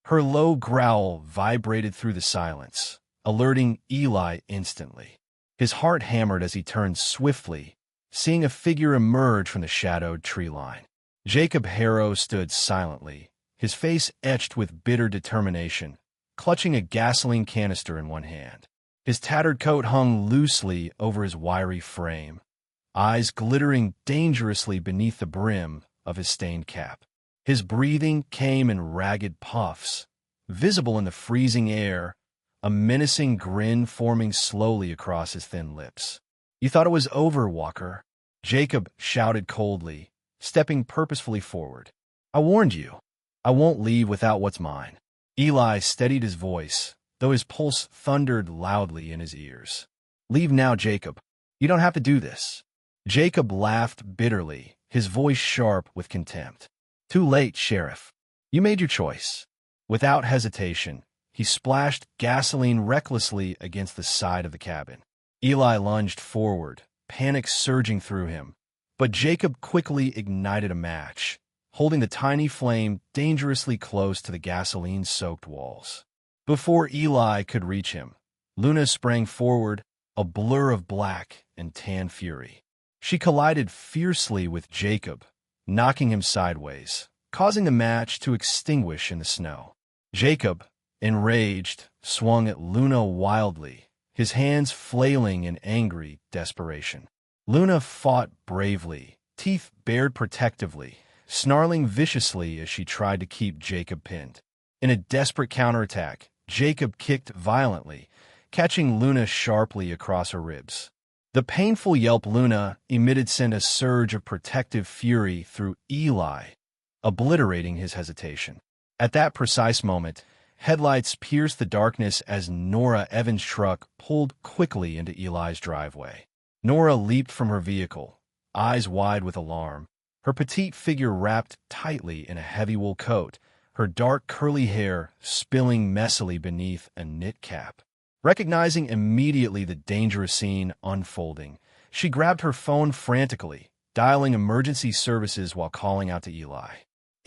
Her low growl vibrated through the silence, alerting Eli instantly. His heart hammered as he turned swiftly, seeing a figure emerge from the shadowed tree line. Jacob Harrow stood silently, his face etched with bitter determination, clutching a gasoline canister in one hand. His tattered coat hung loosely over his wiry frame, eyes glittering dangerously beneath the brim of his stained cap. His breathing came in ragged puffs, visible in the freezing air, a menacing grin forming slowly across his thin lips. "You thought it was over, Walker," Jacob shouted coldly, stepping purposefully forward. "I warned you. I won't leave without what's mine." Eli steadied his voice, though his pulse thundered loudly in his ears. "Leave now, Jacob. You don't have to do this." Jacob laughed bitterly, his voice sharp with contempt. "Too late, Sheriff. You made your choice." Without hesitation, he splashed gasoline recklessly against the side of the cabin. Eli lunged forward, panic surging through him, but Jacob quickly ignited a match, holding the tiny flame dangerously close to the gasoline-soaked walls. Before Eli could reach him, Luna sprang forward, a blur of black and tan fury. She collided fiercely with Jacob, knocking him sideways, causing the match to extinguish in the snow. Jacob, enraged, swung at Luna wildly, his hands flailing in angry desperation. Luna fought bravely, teeth bared protectively, snarling viciously as she tried to keep Jacob pinned. In a desperate counterattack, Jacob kicked violently, catching Luna sharply across her ribs. The painful yelp Luna emitted sent a surge of protective fury through Eli, obliterating his hesitation. At that precise moment, headlights pierced the darkness as Nora Evans' truck pulled quickly into Eli's driveway. Nora leaped from her vehicle, eyes wide with alarm, her petite figure wrapped tightly in a heavy wool coat, her dark curly hair spilling messily beneath a knit cap. Recognizing immediately the dangerous scene unfolding, she grabbed her phone frantically, dialing emergency services while calling out to Eli.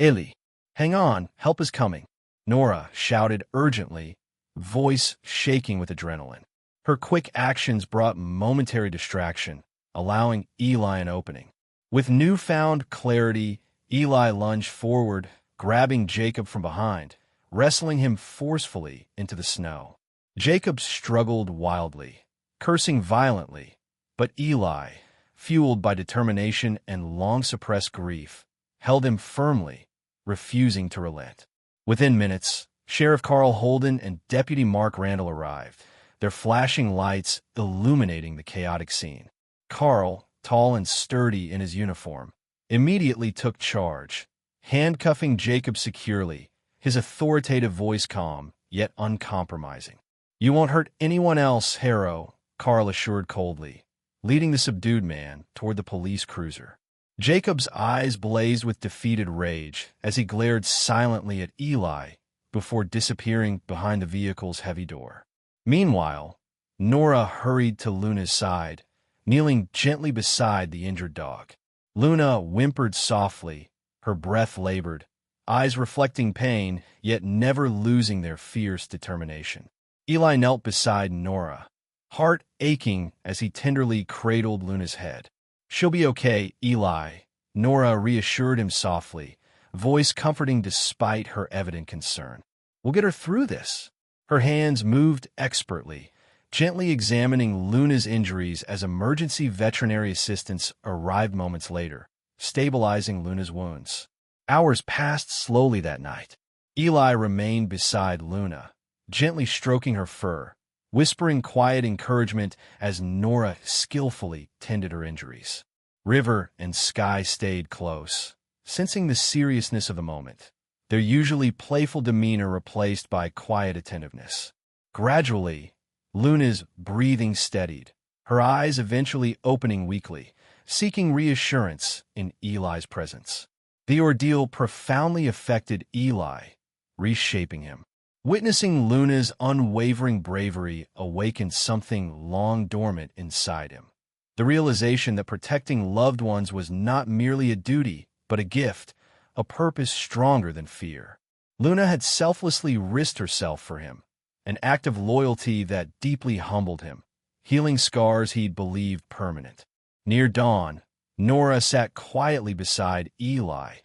"Eli, hang on, help is coming," Nora shouted urgently, voice shaking with adrenaline. Her quick actions brought momentary distraction, allowing Eli an opening. With newfound clarity, Eli lunged forward, grabbing Jacob from behind, wrestling him forcefully into the snow. Jacob struggled wildly, cursing violently, but Eli, fueled by determination and long-suppressed grief, held him firmly, refusing to relent. Within minutes, Sheriff Carl Holden and Deputy Mark Randall arrived, their flashing lights illuminating the chaotic scene. Carl, tall and sturdy in his uniform, immediately took charge, handcuffing Jacob securely, his authoritative voice calm, yet uncompromising. "You won't hurt anyone else, Harrow," Carl assured coldly, leading the subdued man toward the police cruiser. Jacob's eyes blazed with defeated rage as he glared silently at Eli before disappearing behind the vehicle's heavy door. Meanwhile, Nora hurried to Luna's side, kneeling gently beside the injured dog. Luna whimpered softly, her breath labored, eyes reflecting pain, yet never losing their fierce determination. Eli knelt beside Nora, heart aching as he tenderly cradled Luna's head. "She'll be okay, Eli," Nora reassured him softly, voice comforting despite her evident concern. "We'll get her through this." Her hands moved expertly, gently examining Luna's injuries as emergency veterinary assistants arrived moments later, stabilizing Luna's wounds. Hours passed slowly that night. Eli remained beside Luna, gently stroking her fur, whispering quiet encouragement as Nora skillfully tended her injuries. River and Sky stayed close, sensing the seriousness of the moment, their usually playful demeanor replaced by quiet attentiveness. Gradually, Luna's breathing steadied, her eyes eventually opening weakly, seeking reassurance in Eli's presence. The ordeal profoundly affected Eli, reshaping him. Witnessing Luna's unwavering bravery awakened something long dormant inside him. The realization that protecting loved ones was not merely a duty, but a gift, a purpose stronger than fear. Luna had selflessly risked herself for him, an act of loyalty that deeply humbled him, healing scars he'd believed permanent. Near dawn, Nora sat quietly beside Eli,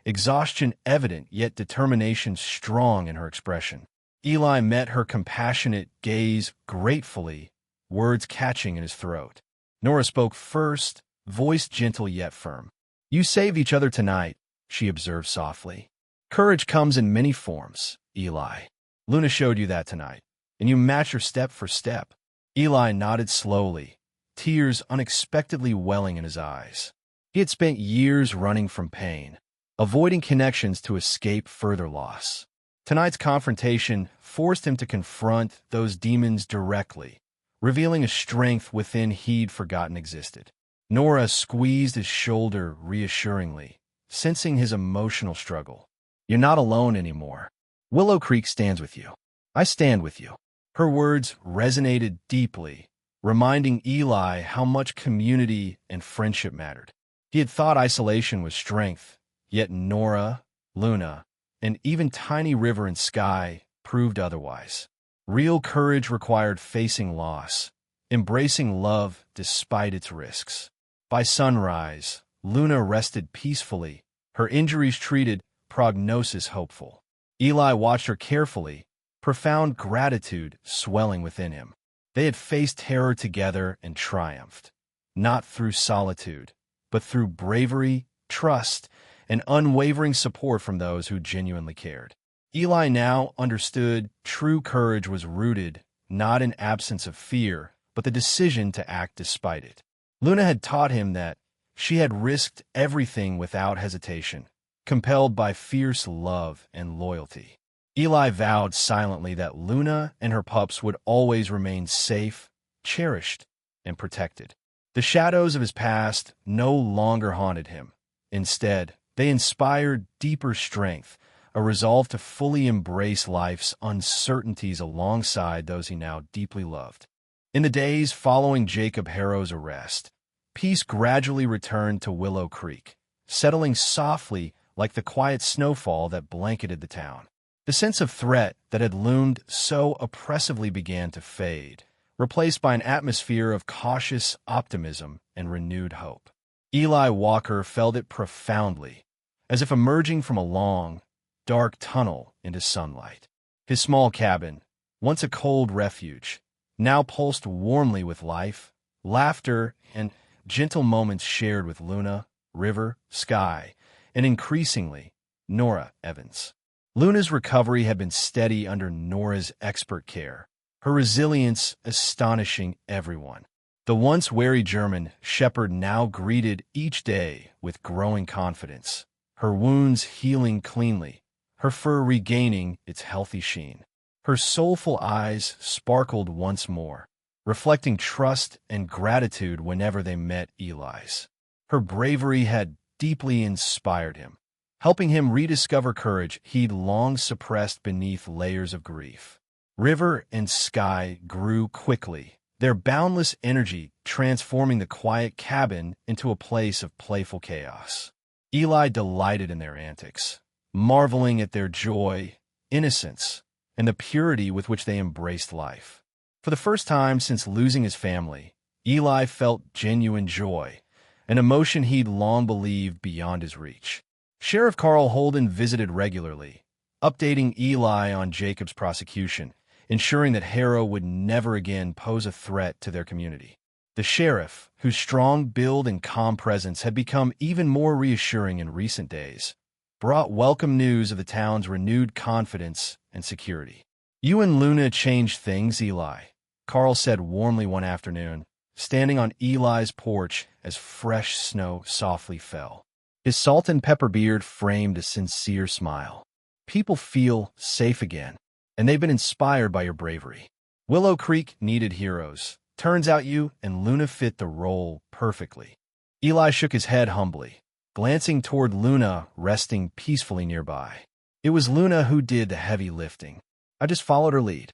exhaustion evident yet determination strong in her expression. Eli met her compassionate gaze gratefully, words catching in his throat. Nora spoke first, voice gentle yet firm. "You saved each other tonight," she observed softly. "Courage comes in many forms, Eli. Luna showed you that tonight, and you match her step for step." Eli nodded slowly, tears unexpectedly welling in his eyes. He had spent years running from pain, avoiding connections to escape further loss. Tonight's confrontation forced him to confront those demons directly, revealing a strength within he'd forgotten existed. Nora squeezed his shoulder reassuringly, sensing his emotional struggle. "You're not alone anymore. Willow Creek stands with you. I stand with you." Her words resonated deeply, reminding Eli how much community and friendship mattered. He had thought isolation was strength, yet Nora, Luna, and even Tiny River and Sky proved otherwise. Real courage required facing loss, embracing love despite its risks. By sunrise, Luna rested peacefully, her injuries treated, prognosis hopeful. Eli watched her carefully, profound gratitude swelling within him. They had faced terror together and triumphed, not through solitude, but through bravery, trust, and unwavering support from those who genuinely cared. Eli now understood true courage was rooted not in absence of fear, but the decision to act despite it. Luna had taught him that she had risked everything without hesitation, compelled by fierce love and loyalty. Eli vowed silently that Luna and her pups would always remain safe, cherished, and protected. The shadows of his past no longer haunted him, Instead, they inspired deeper strength, a resolve to fully embrace life's uncertainties alongside those he now deeply loved. In the days following Jacob Harrow's arrest, peace gradually returned to Willow Creek, settling softly like the quiet snowfall that blanketed the town. The sense of threat that had loomed so oppressively began to fade, replaced by an atmosphere of cautious optimism and renewed hope. Eli Walker felt it profoundly, as if emerging from a long, dark tunnel into sunlight. His small cabin, once a cold refuge, now pulsed warmly with life, laughter, and gentle moments shared with Luna, River, Sky, and increasingly, Nora Evans. Luna's recovery had been steady under Nora's expert care, her resilience astonishing everyone. The once wary German shepherd now greeted each day with growing confidence, her wounds healing cleanly, her fur regaining its healthy sheen. Her soulful eyes sparkled once more, reflecting trust and gratitude whenever they met Eli's. Her bravery had deeply inspired him, helping him rediscover courage he'd long suppressed beneath layers of grief. River and Sky grew quickly, their boundless energy transforming the quiet cabin into a place of playful chaos. Eli delighted in their antics, marveling at their joy, innocence, and the purity with which they embraced life. For the first time since losing his family, Eli felt genuine joy, an emotion he'd long believed beyond his reach. Sheriff Carl Holden visited regularly, updating Eli on Jacob's prosecution, ensuring that Harrow would never again pose a threat to their community. The sheriff, whose strong build and calm presence had become even more reassuring in recent days, brought welcome news of the town's renewed confidence and security. "You and Luna changed things, Eli," Carl said warmly one afternoon, standing on Eli's porch as fresh snow softly fell. His salt and pepper beard framed a sincere smile. "People feel safe again, and they've been inspired by your bravery. Willow Creek needed heroes. Turns out you and Luna fit the role perfectly." Eli shook his head humbly, glancing toward Luna resting peacefully nearby. "It was Luna who did the heavy lifting. I just followed her lead."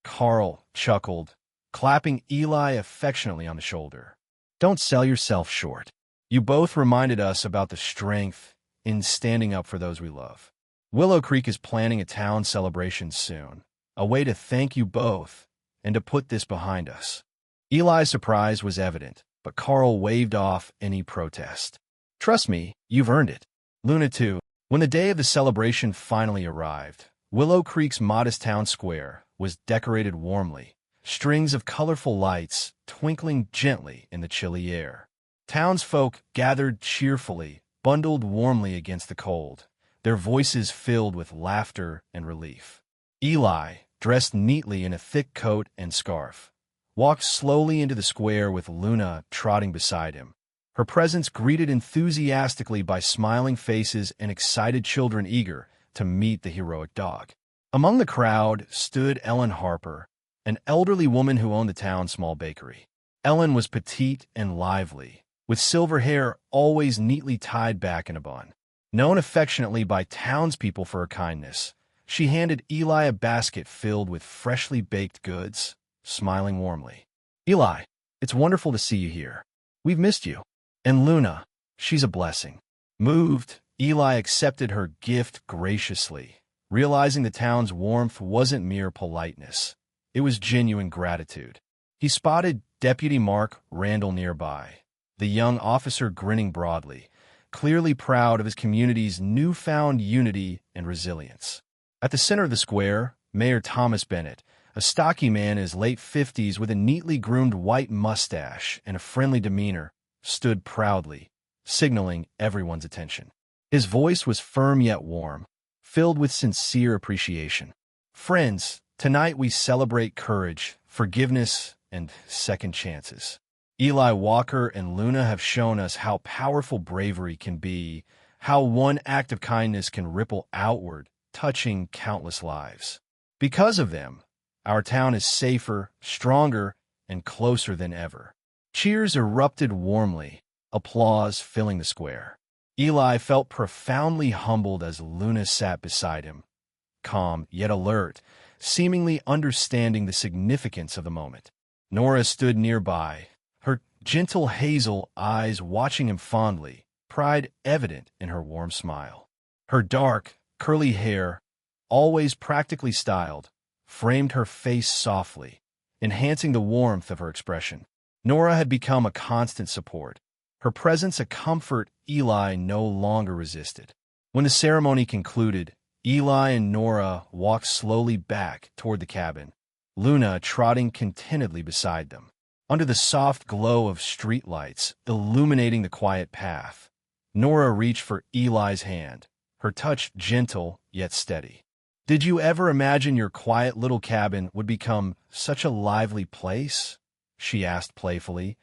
Carl chuckled, clapping Eli affectionately on the shoulder. "Don't sell yourself short. You both reminded us about the strength in standing up for those we love. Willow Creek is planning a town celebration soon, a way to thank you both and to put this behind us." Eli's surprise was evident, but Carl waved off any protest. "Trust me, you've earned it." Luna, too. When the day of the celebration finally arrived, Willow Creek's modest town square was decorated warmly, strings of colorful lights twinkling gently in the chilly air. Townsfolk gathered cheerfully, bundled warmly against the cold, their voices filled with laughter and relief. Eli, dressed neatly in a thick coat and scarf, walked slowly into the square with Luna trotting beside him, her presence greeted enthusiastically by smiling faces and excited children eager to meet the heroic dog. Among the crowd stood Ellen Harper, an elderly woman who owned the town's small bakery. Ellen was petite and lively, with silver hair always neatly tied back in a bun. Known affectionately by townspeople for her kindness, she handed Eli a basket filled with freshly baked goods, smiling warmly. "Eli, it's wonderful to see you here. We've missed you. And Luna, she's a blessing." Moved, Eli accepted her gift graciously, realizing the town's warmth wasn't mere politeness. It was genuine gratitude. He spotted Deputy Mark Randall nearby, the young officer grinning broadly, clearly proud of his community's newfound unity and resilience. At the center of the square, Mayor Thomas Bennett, a stocky man in his late 50s with a neatly groomed white mustache and a friendly demeanor, stood proudly, signaling everyone's attention. His voice was firm yet warm, filled with sincere appreciation. "Friends, tonight we celebrate courage, forgiveness, and second chances. Eli Walker and Luna have shown us how powerful bravery can be, how one act of kindness can ripple outward, touching countless lives. Because of them, our town is safer, stronger, and closer than ever." Cheers erupted warmly, applause filling the square. Eli felt profoundly humbled as Luna sat beside him, calm yet alert, seemingly understanding the significance of the moment. Nora stood nearby, her gentle hazel eyes watching him fondly, pride evident in her warm smile. Her dark, curly hair, always practically styled, framed her face softly, enhancing the warmth of her expression. Nora had become a constant support, her presence a comfort Eli no longer resisted. When the ceremony concluded, Eli and Nora walked slowly back toward the cabin, Luna trotting contentedly beside them. Under the soft glow of streetlights illuminating the quiet path, Nora reached for Eli's hand, her touch gentle yet steady. "Did you ever imagine your quiet little cabin would become such a lively place?" she asked playfully,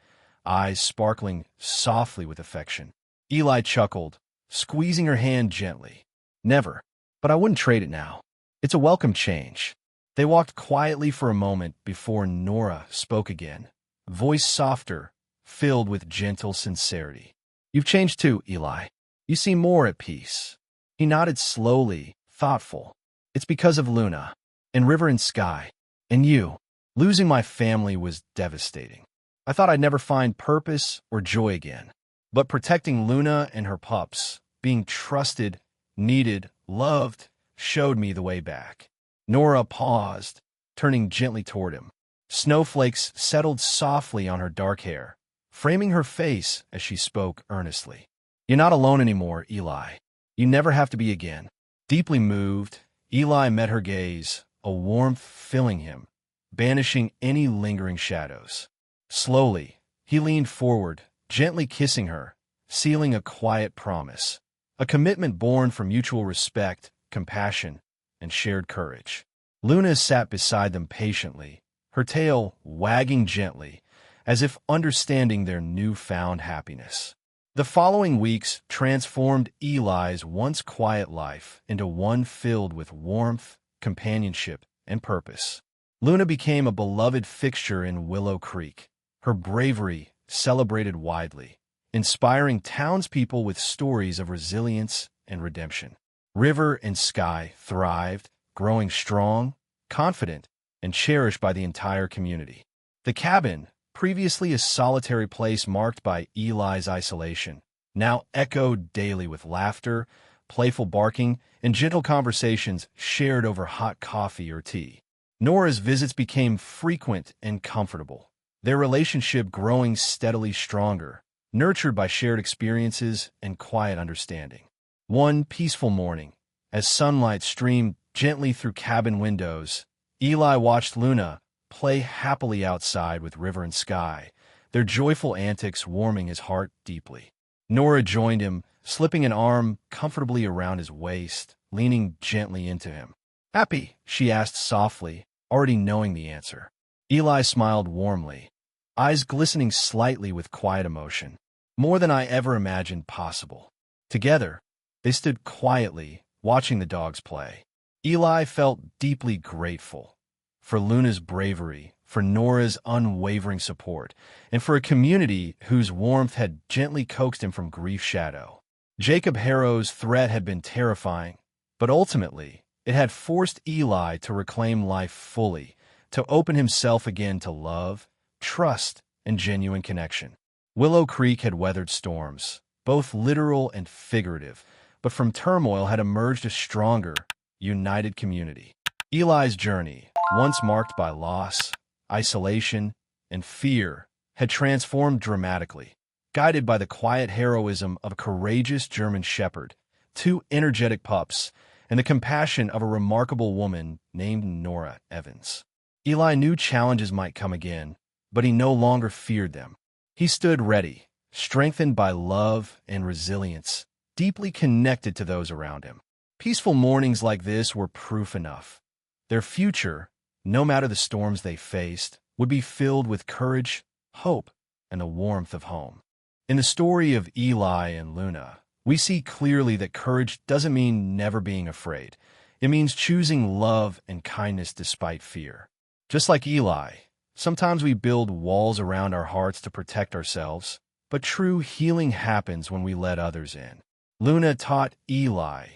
eyes sparkling softly with affection. Eli chuckled, squeezing her hand gently. "Never, but I wouldn't trade it now. It's a welcome change." They walked quietly for a moment before Nora spoke again, voice softer, filled with gentle sincerity. "You've changed too, Eli. You seem more at peace." He nodded slowly, thoughtful. "It's because of Luna, and River and Sky, and you. Losing my family was devastating. I thought I'd never find purpose or joy again. But protecting Luna and her pups, being trusted, needed, loved, showed me the way back." Nora paused, turning gently toward him. Snowflakes settled softly on her dark hair, framing her face as she spoke earnestly. "You're not alone anymore, Eli. You never have to be again." Deeply moved, Eli met her gaze, a warmth filling him, banishing any lingering shadows. Slowly, he leaned forward, gently kissing her, sealing a quiet promise, a commitment born from mutual respect, compassion, and shared courage. Luna sat beside them patiently, her tail wagging gently, as if understanding their newfound happiness. The following weeks transformed Eli's once quiet life into one filled with warmth, companionship, and purpose. Luna became a beloved fixture in Willow Creek, her bravery celebrated widely, inspiring townspeople with stories of resilience and redemption. River and Sky thrived, growing strong, confident, and cherished by the entire community. The cabin, previously a solitary place marked by Eli's isolation, now echoed daily with laughter, playful barking, and gentle conversations shared over hot coffee or tea. Nora's visits became frequent and comfortable, their relationship growing steadily stronger, nurtured by shared experiences and quiet understanding. One peaceful morning, as sunlight streamed gently through cabin windows, Eli watched Luna play happily outside with River and Sky, their joyful antics warming his heart deeply. Nora joined him, slipping an arm comfortably around his waist, leaning gently into him. "Happy?" she asked softly, already knowing the answer. Eli smiled warmly, eyes glistening slightly with quiet emotion. "More than I ever imagined possible." Together, they stood quietly, watching the dogs play. Eli felt deeply grateful for Luna's bravery, for Nora's unwavering support, and for a community whose warmth had gently coaxed him from grief's shadow. Jacob Harrow's threat had been terrifying, but ultimately, it had forced Eli to reclaim life fully, to open himself again to love, trust, and genuine connection. Willow Creek had weathered storms, both literal and figurative, but from turmoil had emerged a stronger, united community. Eli's journey, once marked by loss, isolation, and fear, had transformed dramatically, guided by the quiet heroism of a courageous German shepherd, 2 energetic pups, and the compassion of a remarkable woman named Nora Evans. Eli knew challenges might come again, but he no longer feared them. He stood ready, strengthened by love and resilience, deeply connected to those around him. Peaceful mornings like this were proof enough. Their future, no matter the storms they faced, would be filled with courage, hope, and the warmth of home. In the story of Eli and Luna, we see clearly that courage doesn't mean never being afraid. It means choosing love and kindness despite fear. Just like Eli, sometimes we build walls around our hearts to protect ourselves, but true healing happens when we let others in. Luna taught Eli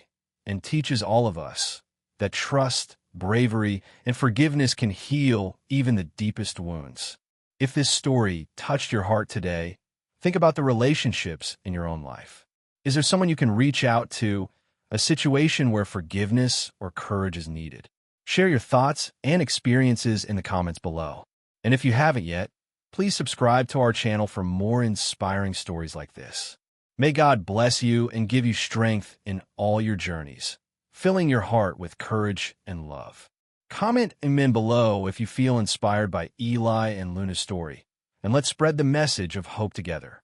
and teaches all of us that trust, bravery, and forgiveness can heal even the deepest wounds. If this story touched your heart today, think about the relationships in your own life. Is there someone you can reach out to, a situation where forgiveness or courage is needed? Share your thoughts and experiences in the comments below. And if you haven't yet, please subscribe to our channel for more inspiring stories like this. May God bless you and give you strength in all your journeys, filling your heart with courage and love. Comment amen below if you feel inspired by Eli and Luna's story, and let's spread the message of hope together.